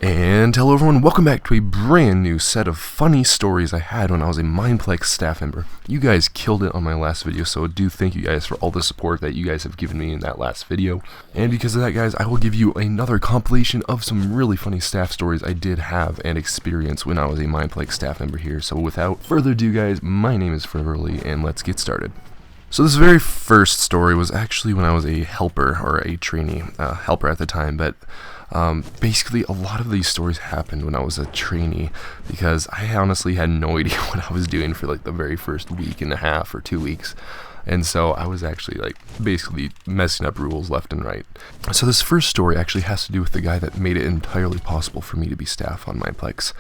And hello everyone, welcome back to a brand new set of funny stories I had when I was a Mineplex staff member. You guys killed it on my last video, so I do thank you guys for all the support that you guys have given me in that last video. And because of that, guys, I will give you another compilation of some really funny staff stories I did have and experience when I was a Mineplex staff member here. So without further ado, guys, my name is ForeverElite, and let's get started. So this very first story was actually when I was a helper, or a trainee, helper at the time, but basically a lot of these stories happened when I was a trainee, because I honestly had no idea what I was doing for like the very first week and a half or 2 weeks. And so I was actually like basically messing up rules left and right. So this first story actually has to do with the guy that made it entirely possible for me to be staff on Mineplex.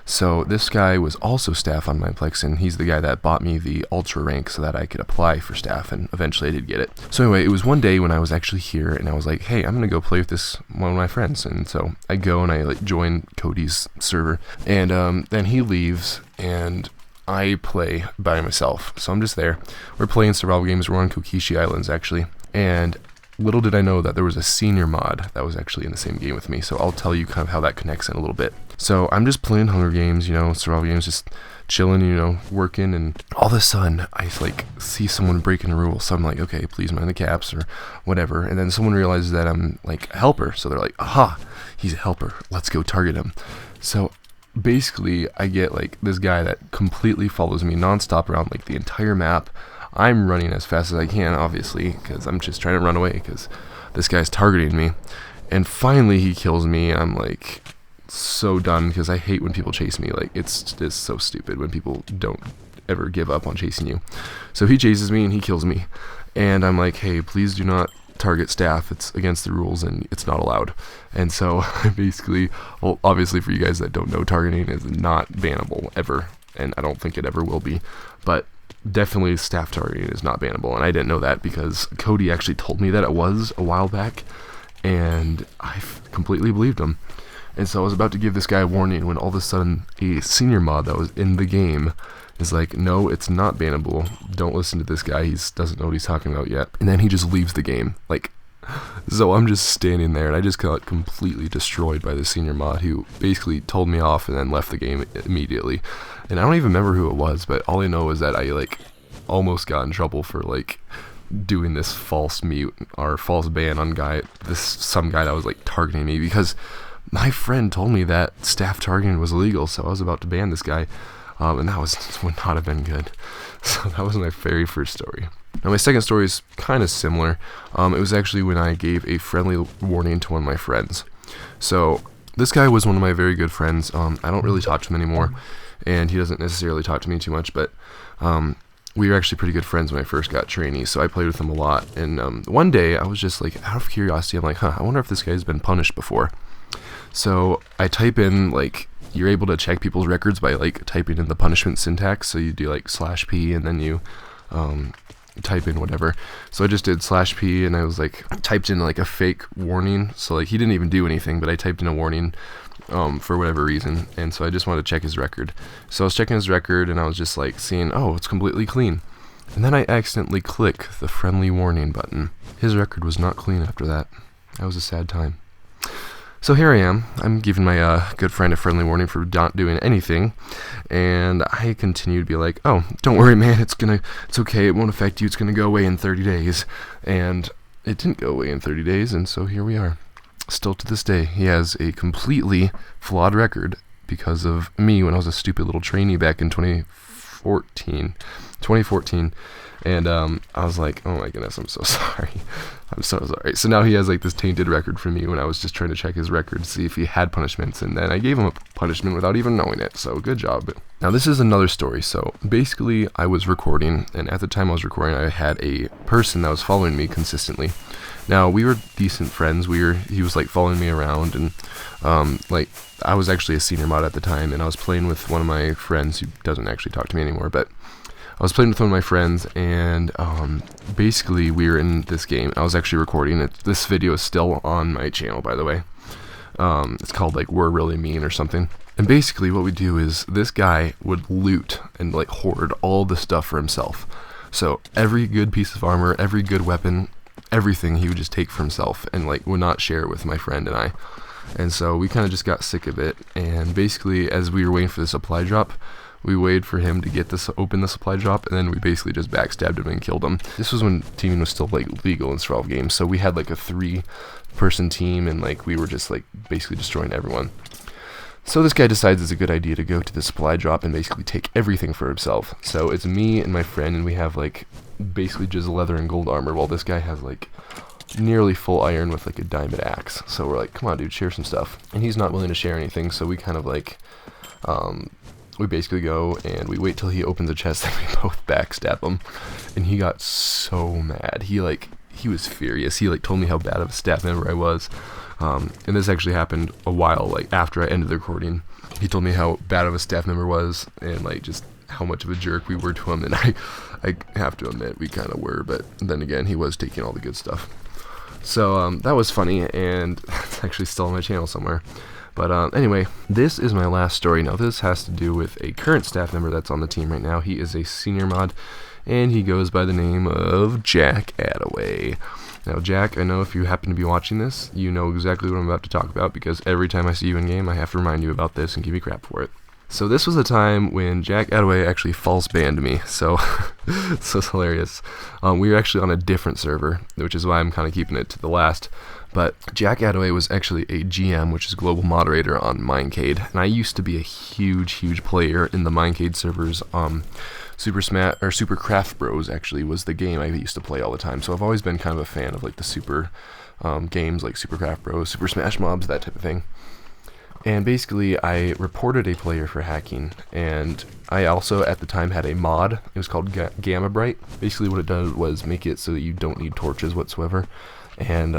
So this guy was also staff on Mineplex, and he's the guy that bought me the ultra rank so that I could apply for staff, and eventually I did get it. So anyway, it was one day when I was actually here, and I was like, hey, I'm gonna go play with this one of my friends. And so I go and I like join Cody's server, and then he leaves, and I play by myself. So I'm just there. We're playing survival games. We're on Kokishi Islands actually, and little did I know that there was a senior mod that was actually in the same game with me, so I'll tell you kind of how that connects in a little bit. So I'm just playing Hunger Games, you know, survival games, just chilling, you know, working, and all of a sudden I like see someone breaking a rule. So I'm like, okay, please mind the caps or whatever. And then someone realizes that I'm like a helper, so they're like, aha, he's a helper, let's go target him. So basically I get like this guy that completely follows me nonstop around like the entire map. I'm running as fast as I can, obviously, because I'm just trying to run away because this guy's targeting me. And finally he kills me. I'm like so done, because I hate when people chase me. Like it's so stupid when people don't ever give up on chasing you. So he chases me and he kills me, and I'm like, hey, please do not target staff, it's against the rules and it's not allowed. And so I basically, well, obviously for you guys that don't know, targeting is not bannable ever, and I don't think it ever will be, but definitely staff targeting is not bannable. And I didn't know that because Cody actually told me that it was a while back, and I completely believed him. And so I was about to give this guy a warning when all of a sudden a senior mod that was in the game is like, no, it's not bannable, don't listen to this guy, he doesn't know what he's talking about yet. And then he just leaves the game. Like, so I'm just standing there, and I just got completely destroyed by the senior mod, who basically told me off and then left the game immediately. And I don't even remember who it was, but all I know is that I like almost got in trouble for like doing this false mute or false ban on some guy that was like targeting me, because my friend told me that staff targeting was illegal, so I was about to ban this guy, and that would not have been good. So that was my very first story. Now my second story is kind of similar. It was actually when I gave a friendly warning to one of my friends. So this guy was one of my very good friends. I don't really talk to him anymore, and he doesn't necessarily talk to me too much, but we were actually pretty good friends when I first got trainee, so I played with him a lot. And one day I was just like, out of curiosity, I'm like, I wonder if this guy's been punished before. So I type in, like, you're able to check people's records by like typing in the punishment syntax. So you do like /p and then you type in whatever. So I just did /p, and I was like, typed in like a fake warning. So like he didn't even do anything, but I typed in a warning for whatever reason. And so I just wanted to check his record. So I was checking his record, and I was just like seeing, oh, it's completely clean. And then I accidentally click the friendly warning button. His record was not clean after that. That was a sad time. So here I am. I'm giving my good friend a friendly warning for not doing anything, and I continue to be like, oh, don't worry, man, it's okay, it won't affect you, it's gonna go away in 30 days. And it didn't go away in 30 days, and so here we are. Still to this day, he has a completely flawed record because of me when I was a stupid little trainee back in 2014. And I was like, oh my goodness, I'm so sorry. I'm so sorry. So now he has like this tainted record for me when I was just trying to check his record to see if he had punishments, and then I gave him a punishment without even knowing it, so good job. Now this is another story. So basically I was recording, and at the time I was recording I had a person that was following me consistently. Now we were decent friends. He was like following me around, and like I was actually a senior mod at the time, and I was playing with one of my friends who doesn't actually talk to me anymore, but I was playing with one of my friends, and basically we were in this game. I was actually recording it. This video is still on my channel, by the way. It's called like We're Really Mean or something. And basically what we do is this guy would loot and like hoard all the stuff for himself. So every good piece of armor, every good weapon, everything he would just take for himself, and like would not share it with my friend and I. And so we kind of just got sick of it, and basically as we were waiting for the supply drop, we waited for him to get this open the supply drop, and then we basically just backstabbed him and killed him. This was when teaming was still like legal in survival games, so we had like a 3-person team, and like we were just like basically destroying everyone. So this guy decides it's a good idea to go to the supply drop and basically take everything for himself. So it's me and my friend, and we have like basically just leather and gold armor, while this guy has like nearly full iron with like a diamond axe. So we're like, come on dude, share some stuff. And he's not willing to share anything, so we kind of like we basically go and we wait till he opens a chest, and we both backstab him. And he got so mad. He was furious. He like told me how bad of a staff member I was. And this actually happened a while like after I ended the recording. He told me how bad of a staff member was, and like just how much of a jerk we were to him. And I have to admit we kind of were, but then again he was taking all the good stuff. So that was funny, and it's actually still on my channel somewhere. But anyway, this is my last story. Now this has to do with a current staff member that's on the team right now. He is a senior mod, and he goes by the name of Jack Attaway. Now Jack, I know if you happen to be watching this, you know exactly what I'm about to talk about, because every time I see you in game, I have to remind you about this and give you crap for it. So this was the time when Jack Attaway actually false banned me, so so it's hilarious. We were actually on a different server, which is why I'm kind of keeping it to the last. But Jack Attaway was actually a GM, which is global moderator on Minecade, and I used to be a huge player in the Minecade servers. Super Craft Bros actually was the game I used to play all the time, so I've always been kind of a fan of like the super games like Super Craft Bros, Super Smash Mobs, that type of thing. And basically I reported a player for hacking, and I also at the time had a mod. It was called Gamma Bright. Basically what it does was make it so that you don't need torches whatsoever. And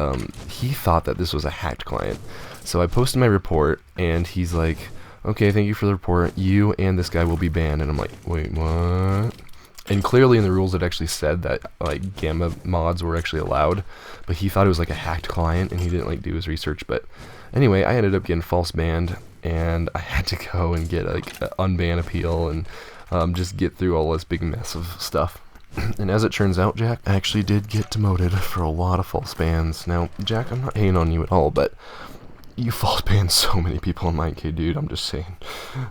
he thought that this was a hacked client. So I posted my report, and he's like, okay, thank you for the report. You and this guy will be banned. And I'm like, wait, what? And clearly in the rules it actually said that like gamma mods were actually allowed, but he thought it was like a hacked client, and he didn't like do his research. But anyway, I ended up getting false banned, and I had to go and get like an unban appeal and just get through all this big mess of stuff. And as it turns out, Jack actually did get demoted for a lot of false bans. Now, Jack, I'm not hating on you at all, but you false banned so many people in Minecade, dude, I'm just saying.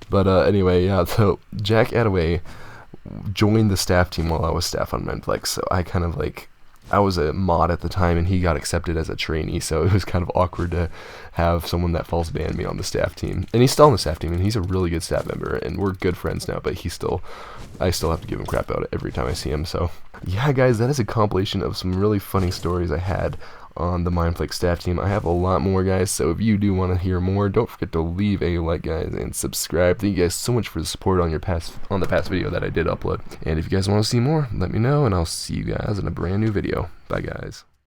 But anyway, yeah, so Jack Attaway joined the staff team while I was staff on Mineplex, so I kind of like, I was a mod at the time, and he got accepted as a trainee, so it was kind of awkward to have someone that false banned me on the staff team. And he's still on the staff team, and he's a really good staff member, and we're good friends now, but I still have to give him crap about it every time I see him. So yeah guys, that is a compilation of some really funny stories I had on the Mineplex staff team. I have a lot more, guys, so if you do want to hear more, don't forget to leave a like, guys, and subscribe. Thank you guys so much for the support on the past video that I did upload. And if you guys want to see more, let me know, and I'll see you guys in a brand new video. Bye guys.